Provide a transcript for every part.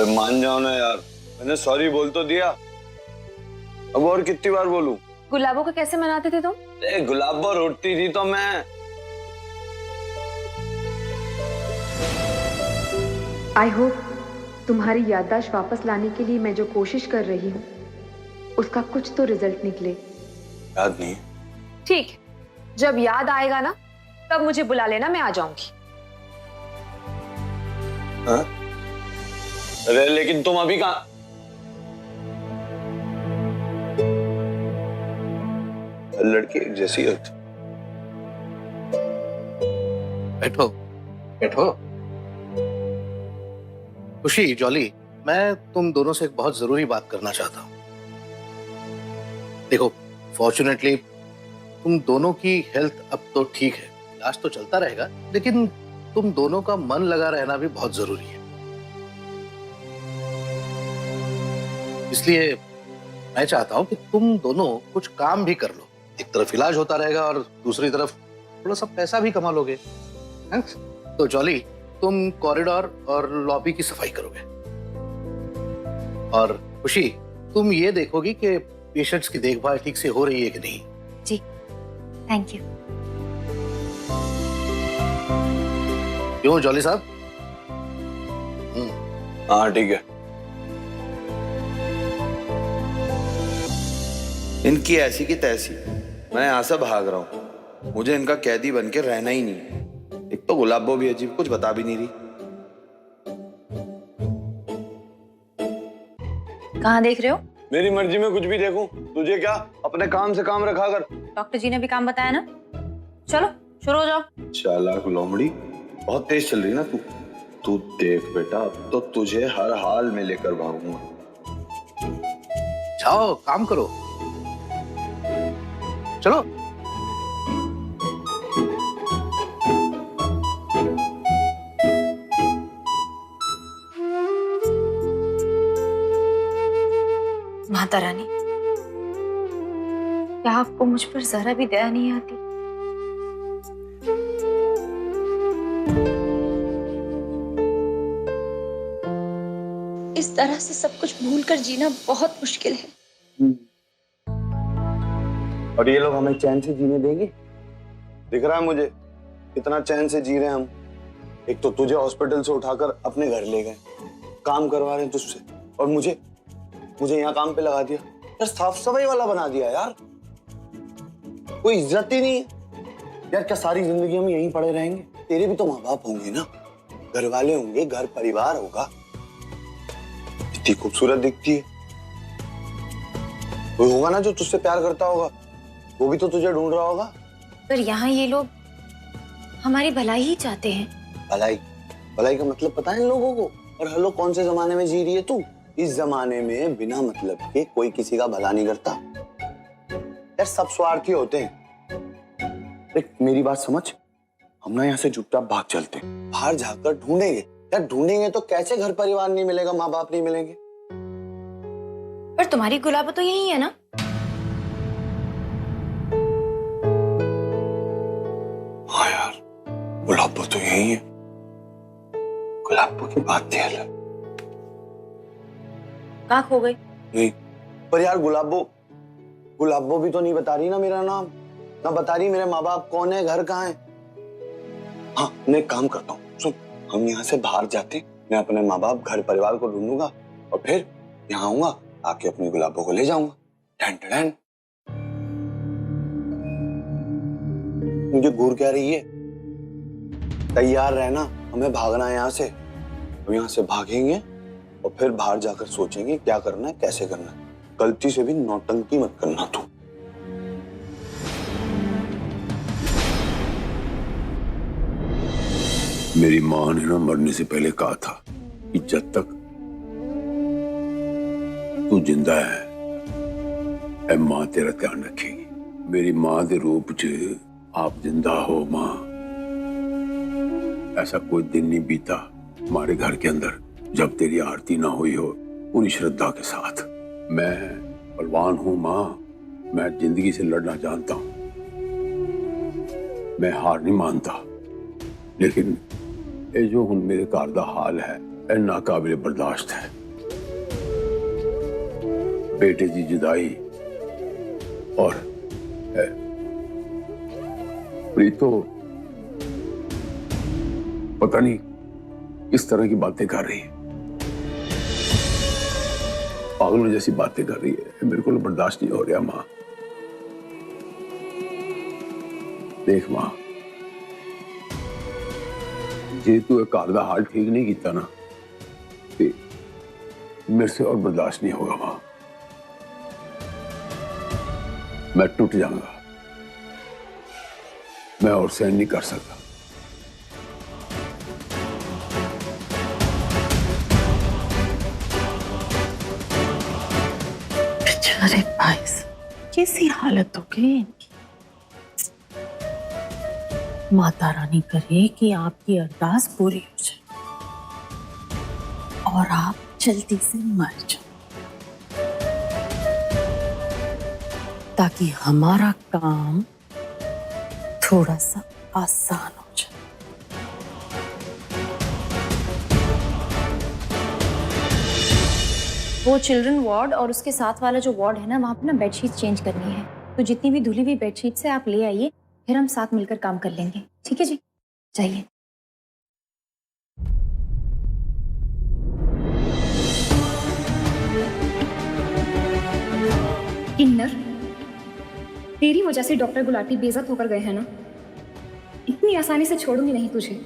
अरे मान जाओ ना यार, मैंने सॉरी बोल तो दिया, अब और कितनी बार बोलूं? गुलाबों को कैसे मनाते थे तुम? गुलाबो रोटी थी तो मैं। आई होप तुम्हारी याददाश्त वापस लाने के लिए मैं जो कोशिश कर रही हूँ उसका कुछ तो रिजल्ट निकले। याद नहीं। ठीक, जब याद आएगा ना तब मुझे बुला लेना, मैं आ जाऊंगी। हाँ? अरे लेकिन तुम अभी कहाँ? लड़की एक जैसी होती। बैठो बैठो। खुशी, जॉली, मैं तुम दोनों से एक बहुत जरूरी बात करना चाहता हूं। देखो, फॉर्चुनेटली तुम दोनों की हेल्थ अब तो ठीक है, इलाज तो चलता रहेगा, लेकिन तुम दोनों का मन लगा रहना भी बहुत जरूरी है। इसलिए मैं चाहता हूं कि तुम दोनों कुछ काम भी कर लो। एक तरफ इलाज होता रहेगा और दूसरी तरफ थोड़ा सा पैसा भी कमा लोगे। तो जॉली, तुम कॉरिडोर और लॉबी की सफाई करोगे, और खुशी, तुम ये देखोगी कि पेशेंट्स की देखभाल ठीक से हो रही है कि नहीं। जी, थैंक यू। क्यों जॉली साहब? हाँ ठीक है। इनकी ऐसी की तैसी, मैं यहाँ से भाग रहा हूँ, मुझे इनका कैदी बन के रहना ही नहीं है। एक तो गुलाबो भी अजीब, कुछ बता भी नहीं रही। कहाँ देख रहे हो? मेरी मर्जी में कुछ भी देखूं, तुझे क्या? अपने काम से काम रखा कर। डॉक्टर जी ने भी काम बताया ना। चलो शुरू हो जाओ। चालाक लोमड़ी, बहुत तेज चल रही ना तू। तू देख बेटा, अब तो तुझे हर हाल में लेकर भागूंगा। जाओ काम करो, चलो। माता रानी, क्या आपको मुझ पर जरा भी दया नहीं आती? इस तरह से सब कुछ भूलकर जीना बहुत मुश्किल है। और ये लोग हमें चैन से जीने देंगे? दिख रहा है मुझे कितना चैन से जी रहे हैं हम। एक तो तुझे हॉस्पिटल से उठाकर अपने घर ले गए, काम करवा रहे हैं तुझसे, और मुझे यहाँ काम पे लगा दिया यार, साफ सफाई वाला बना दिया यार। कोई इज्जत ही नहीं है यार। क्या सारी जिंदगी हम यहीं पड़े रहेंगे? तेरे भी तो माँ बाप होंगे ना, घर वाले होंगे, घर परिवार होगा। इतनी खूबसूरत दिखती है, कोई होगा ना जो तुझसे प्यार करता होगा, वो भी तो तुझे ढूंढ रहा होगा। पर यहाँ ये लोग हमारी भलाई ही चाहते हैं। भलाई? भलाई का मतलब पता है इन लोगों को? और हेलो, कौन से जमाने में जी रही है तू? इस जमाने में बिना मतलब के कोई किसी का भला नहीं करता यार, सब स्वार्थी होते हैं। देख मेरी बात समझ, हम ना यहाँ से चुपचाप भाग चलते हैं, बाहर जाकर ढूंढेंगे यार। ढूंढेंगे तो कैसे घर परिवार नहीं मिलेगा, माँ बाप नहीं मिलेंगे। पर तुम्हारी गुलाबो तो यही है ना? हाँ यार, गुलाबो तो यही है। गुलाबो की बात थी अलग। कहाँ खो गई? नहीं, पर यार गुलाबो भी तो नहीं बता रही ना मेरा नाम, ना बता रही मेरे माँ बाप कौन है, घर कहाँ है। हाँ, मैं एक काम करता हूँ, सुन, हम यहाँ से बाहर जाते, मैं अपने माँ बाप घर परिवार को ढूंढूंगा और फिर यहाँ आऊंगा, आके अपनी गुलाबो को ले जाऊंगा। टन टन। मुझे घूर क्या रही है? तैयार रहना, हमें भागना है यहाँ से। हम यहाँ से भागेंगे और फिर बाहर जाकर सोचेंगे क्या करना है, कैसे करना है। गलती से भी नौटंकी मत करना तू। मेरी माँ ने ना मरने से पहले कहा था कि जब तक तू जिंदा है माँ तेरा ध्यान रखेगी। मेरी माँ के रूप च आप जिंदा हो माँ। ऐसा कोई दिन नहीं बीता हमारे घर के अंदर जब तेरी आरती ना हुई हो पूरी श्रद्धा के साथ। मैं बलवान हूं माँ, मैं जिंदगी से लड़ना जानता हूं, मैं हार नहीं मानता। लेकिन ये जो हुन मेरे घर दा हाल है, नाकाबिले बर्दाश्त है। बेटे की जुदाई और प्रीत तो पता नहीं इस तरह की बातें कर रही है, पागलों जैसी बातें कर रही है। मेरे को बर्दाश्त नहीं हो रहा माँ। देख माँ, जे तू एक कागदा हाल ठीक नहीं किया ना, मेरे से और बर्दाश्त नहीं होगा माँ। मैं टूट जाऊंगा, मैं और सहन नहीं कर सकता। बेचारे भाई, कैसी हालत हो गई इनकी। माता रानी करे कि आपकी अरदास पूरी हो जाए और आप जल्दी से मर जाओ, ताकि हमारा काम थोड़ा सा आसान हो जाए। वो चिल्ड्रन वार्ड और उसके साथ वाला जो वार्ड है ना, वहाँ पे ना बेडशीट चेंज करनी है, तो जितनी भी धुली हुई बेडशीट से आप ले आइए, फिर हम साथ मिलकर काम कर लेंगे। ठीक है जी, जाइए। किन्नर, तेरी वजह से डॉक्टर गुलाटी बेइज्जत होकर गए हैं ना, इतनी आसानी से छोड़ूंगी नहीं तुझे।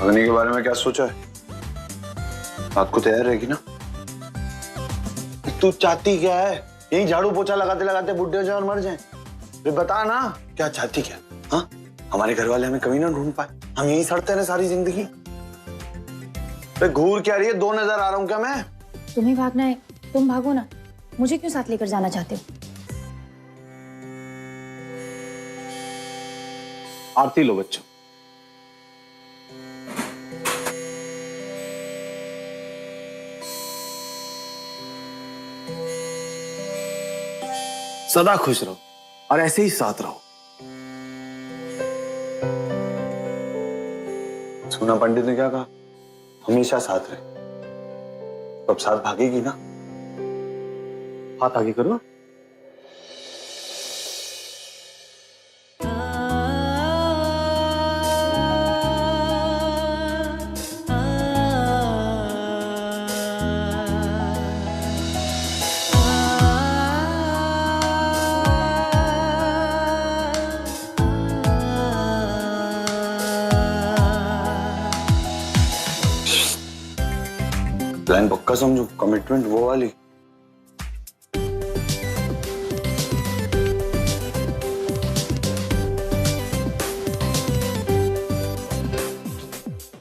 अग्नि के बारे में क्या सोचा है? रात को तैयार रहेगी ना? तू चाहती क्या है? यही झाड़ू पोछा लगाते लगाते बुढ़े हो जाए और मर जाए? फिर बता ना, क्या चाहती क्या? हाँ, हमारे घर वाले हमें कभी ना ढूंढ पाए, हम यही सड़ते रहे सारी जिंदगी। घूर क्या रही है? 2 नजर आ रहा हूं क्या मैं? तुम्हें भागना है, तुम भागो ना, मुझे क्यों साथ लेकर जाना चाहते हो? आरती लो बच्चों। सदा खुश रहो और ऐसे ही साथ रहो। सुना पंडित ने क्या कहा? हमेशा साथ रहे। तो अब साथ भागेगी ना? हाथ आगे करो। प्लान पक्का समझो, कमिटमेंट वो वाली।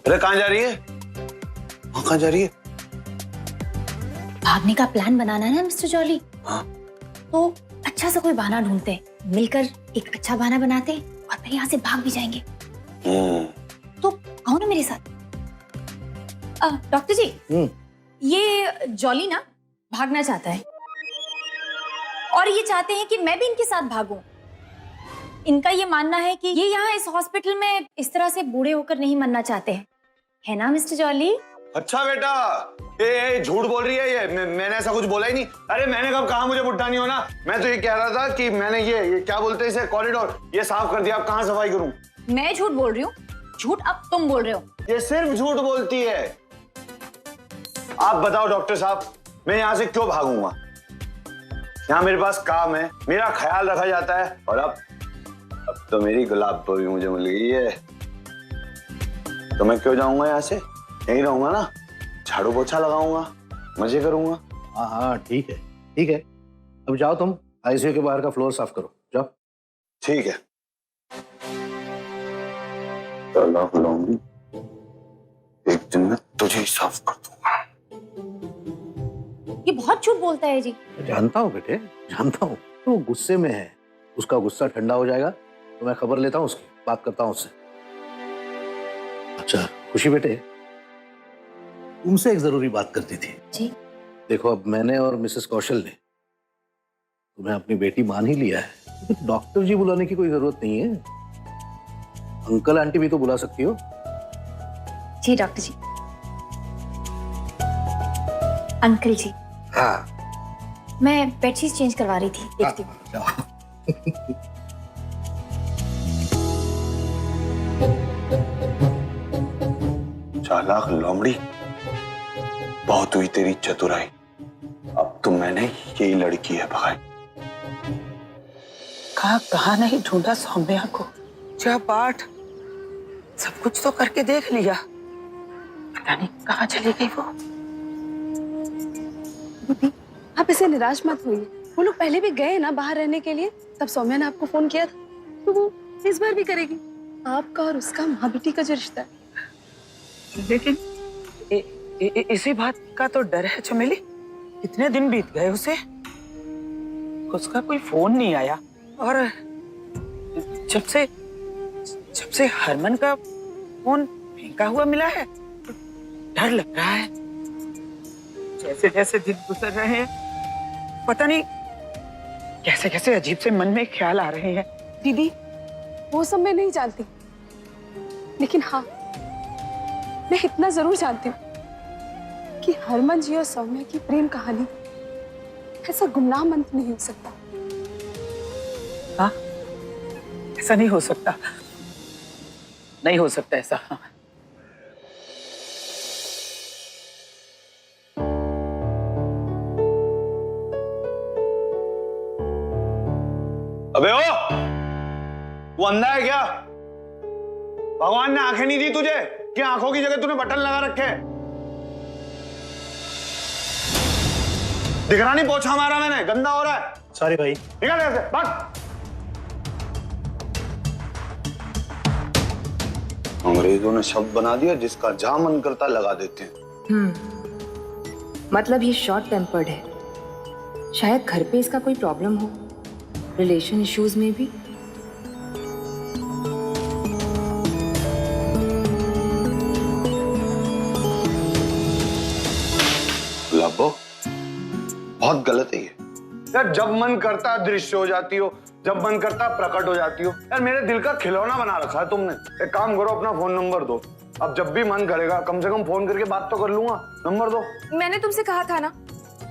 अरे कहाँ जा रही है? कहाँ जा रही है? भागने का प्लान बनाना है ना मिस्टर जॉली। हाँ। तो अच्छा सा कोई बहाना ढूंढते हैं, मिलकर एक अच्छा बहाना बनाते हैं और फिर यहाँ से भाग भी जाएंगे। तो आओ ना मेरे साथ। डॉक्टर जी, ये जॉली ना भागना चाहता है और ये चाहते हैं कि मैं भी इनके साथ भागूं। इनका ये मानना है कि ये यहाँ इस हॉस्पिटल में इस तरह से बूढ़े होकर नहीं मरना चाहते हैं, है ना मिस्टर जॉली? अच्छा बेटा, ये झूठ बोल रही है ये। मैंने ऐसा कुछ बोला ही नहीं। अरे मैंने कब कहा मुझे बुढ़ा नहीं होना? मैं तो ये कह रहा था कि मैंने ये क्या बोलते हैं इसे, कॉरिडोर ये साफ कर दिया। अब कहाँ सफाई करूं? मैं झूठ बोल रही हूँ? झूठ अब तुम बोल रहे हो। ये सिर्फ झूठ बोलती है। आप बताओ डॉक्टर साहब, मैं यहाँ से क्यों भागूंगा? यहाँ मेरे पास काम है, मेरा ख्याल रखा जाता है, और अब तो मेरी गुलाब भी मुझे मिल गई है, तो मैं क्यों जाऊंगा यहाँ से? यहीं रहूंगा ना, झाड़ू पोछा लगाऊंगा, मजे करूंगा। हाँ हाँ ठीक है ठीक है। अब जाओ तुम आईसीयू के बाहर का फ्लोर साफ करो, जाओ। ठीक है। लौंगी, एक दिन में तुझे ही साफ कर दूंगा। ये बहुत झूठ बोलता है जी। जानता हूँ बेटे, जानता हूँ। तो गुस्से में है, उसका गुस्सा ठंडा हो जाएगा तो मैं खबर लेता हूँ उसकी, बात करता हूँ उससे। अच्छा खुशी बेटे, तुमसे एक जरूरी बात करनी थी। जी। देखो अब मैंने और मिसेस कौशल ने तुम्हें अपनी बेटी मान ही लिया है, तो डॉक्टर जी बुलाने की कोई जरूरत नहीं है। अंकल आंटी भी तो बुला सकती हो। जी डॉक्टर जी। अंकल जी, हाँ मैं बेडशीट चेंज करवा रही थी, देखती हूँ। चालाक लोमड़ी, बहुत हुई तेरी चतुराई। अब तो मैंने यही लड़की है भाई। कहा नहीं ढूंढा सौम्या को, पूजा पाठ सब कुछ तो करके देख लिया, पता नहीं कहाँ चली गई वो। दीदी आप ऐसे निराश मत होइए, वो लोग पहले भी गए ना बाहर रहने के लिए, तब सौम्या ने आपको फोन किया था, तो वो इस बार भी करेगी। आपका और उसका माँ बेटी का जो रिश्ता है। लेकिन इसी बात का तो डर है चमेली, कितने दिन बीत गए उसे, उसका कोई फोन नहीं आया, और जब से हरमन का फोन फेंका हुआ मिला है तो डर लग रहा है। जैसे जैसे दिन गुजर रहे हैं, पता नहीं कैसे कैसे अजीब से मन में ख्याल आ रहे हैं। दीदी वो सब मैं नहीं जानती, लेकिन हाँ मैं इतना जरूर जानती हूँ कि हरमन जी और सौम्या की प्रेम कहानी ऐसा गुमनाम अंत नहीं हो सकता। हाँ, ऐसा नहीं हो सकता, नहीं हो सकता ऐसा। हाँ। अबे ओ, तू अंधा है क्या? भगवान ने आंखें नहीं दी तुझे कि आंखों की जगह तूने बटन लगा रखे हैं? दिख रहा नहीं पोछा मारा मैंने, गंदा हो रहा है। सॉरी भाई। निकल यहाँ से, भाग। अंग्रेजों ने शब्द बना दिया, जिसका जहां मन करता लगा देते हैं। मतलब ये शॉर्ट टेम्पर्ड है, शायद घर पे इसका कोई प्रॉब्लम हो, रिलेशन इश्यूज में भी। गुलाबो, बहुत गलत है ये यार। जब मन करता दृश्य हो जाती हो, जब मन करता प्रकट हो जाती हो। यार मेरे दिल का खिलौना बना रखा है तुमने। एक काम करो, अपना फोन नंबर दो, अब जब भी मन करेगा कम से कम फोन करके बात तो कर लूंगा। नंबर दो। मैंने तुमसे कहा था ना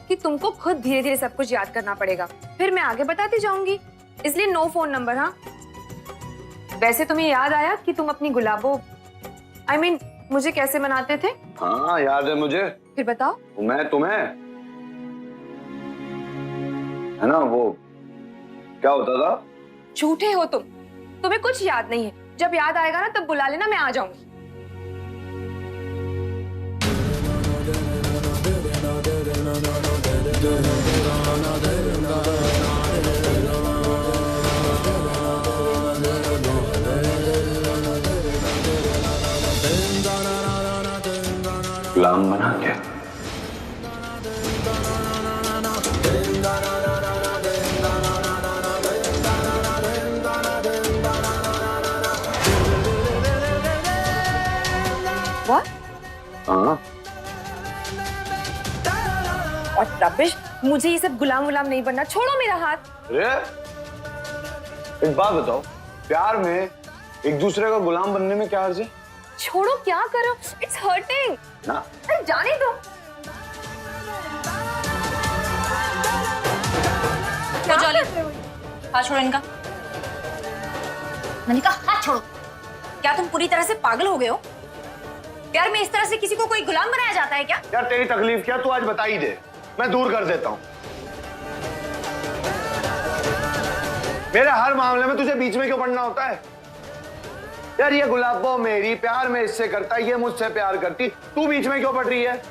कि तुमको खुद धीरे धीरे सब कुछ याद करना पड़ेगा, फिर मैं आगे बताती जाऊंगी, इसलिए नो फोन नंबर। हाँ, वैसे तुम्हें याद आया कि तुम अपनी गुलाबो I mean, मुझे कैसे मनाते थे? हाँ याद है मुझे। फिर बताओ। मैं तुम्हें, है ना, वो क्या होता था? झूठे हो तुम, तुम्हें कुछ याद नहीं है। जब याद आएगा ना तब बुला लेना, मैं आ जाऊंगी। गुलाम बना के What? हाँ। और रबिश, मुझे ये सब गुलाम गुलाम नहीं बनना, छोड़ो मेरा हाथ। अरे एक बात बताओ, प्यार में एक दूसरे का गुलाम बनने में क्या अर्ज है? छोड़ो, क्या करो, इट्स हर्टिंग ना। अरे जाने दो। क्या जॉली, हाथ छोड़ो इनका। मैंने कहा हाथ छोड़ो। क्या तुम पूरी तरह से पागल हो गए हो? प्यार में इस तरह से किसी को कोई गुलाम बनाया जाता है क्या? यार तेरी तकलीफ क्या, तू आज बता ही दे, मैं दूर कर देता हूँ। मेरे हर मामले में तुझे बीच में क्यों पड़ना होता है? यार ये गुलाबो मेरी प्यार में इससे करता है, ये मुझसे प्यार करती, तू बीच में क्यों पड़ रही है?